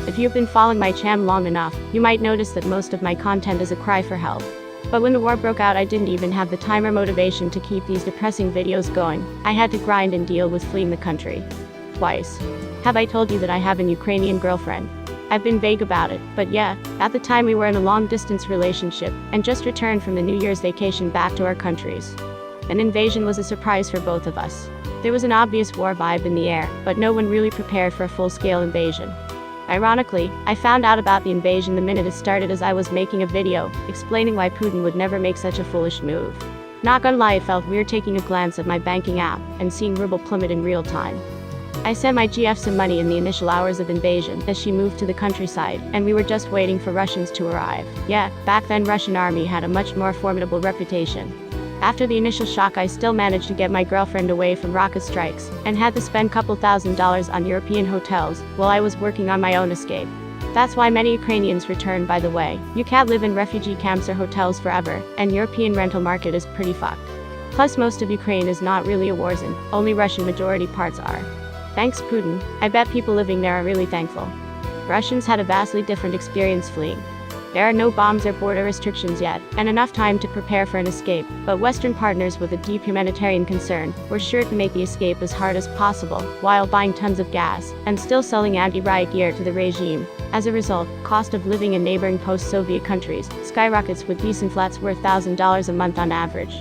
If you've been following my channel long enough, you might notice that most of my content is a cry for help. But when the war broke out, I didn't even have the time or motivation to keep these depressing videos going. I had to grind and deal with fleeing the country. Twice. Have I told you that I have a Ukrainian girlfriend? I've been vague about it, but yeah, at the time we were in a long-distance relationship, and just returned from the New Year's vacation back to our countries. An invasion was a surprise for both of us. There was an obvious war vibe in the air, but no one really prepared for a full-scale invasion. Ironically, I found out about the invasion the minute it started as I was making a video, explaining why Putin would never make such a foolish move. Not gonna lie, it felt weird taking a glance at my banking app, and seeing ruble plummet in real time. I sent my GF some money in the initial hours of invasion as she moved to the countryside, and we were just waiting for Russians to arrive. Yeah, back then Russian army had a much more formidable reputation. After the initial shock, I still managed to get my girlfriend away from rocket strikes, and had to spend couple $1,000s on European hotels, while I was working on my own escape. That's why many Ukrainians return, by the way. You can't live in refugee camps or hotels forever, and European rental market is pretty fucked. Plus most of Ukraine is not really a war zone, only Russian majority parts are. Thanks Putin, I bet people living there are really thankful. Russians had a vastly different experience fleeing. There are no bombs or border restrictions yet, and enough time to prepare for an escape, but Western partners with a deep humanitarian concern were sure to make the escape as hard as possible, while buying tons of gas, and still selling anti-riot gear to the regime. As a result, cost of living in neighboring post-Soviet countries skyrockets, with decent flats worth $1,000 a month on average.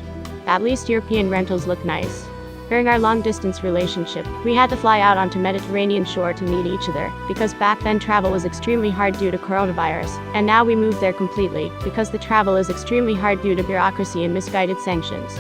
At least European rentals look nice. During our long-distance relationship, we had to fly out onto Mediterranean shore to meet each other, because back then travel was extremely hard due to coronavirus, and now we moved there completely, because the travel is extremely hard due to bureaucracy and misguided sanctions.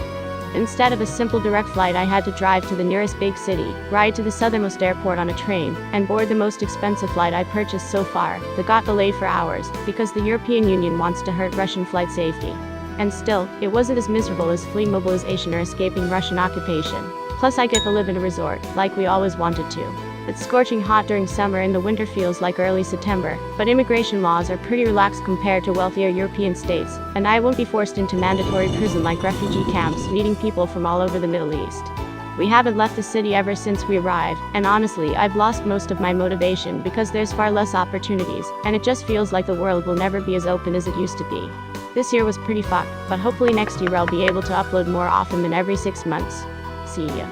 Instead of a simple direct flight, I had to drive to the nearest big city, ride to the southernmost airport on a train, and board the most expensive flight I purchased so far, that got delayed for hours, because the European Union wants to hurt Russian flight safety. And still, it wasn't as miserable as fleeing mobilization or escaping Russian occupation. Plus I get to live in a resort, like we always wanted to. It's scorching hot during summer and the winter feels like early September, but immigration laws are pretty relaxed compared to wealthier European states, and I won't be forced into mandatory prison like refugee camps, meeting people from all over the Middle East. We haven't left the city ever since we arrived, and honestly, I've lost most of my motivation because there's far less opportunities, and it just feels like the world will never be as open as it used to be. This year was pretty fucked, but hopefully next year I'll be able to upload more often than every 6 months. See ya.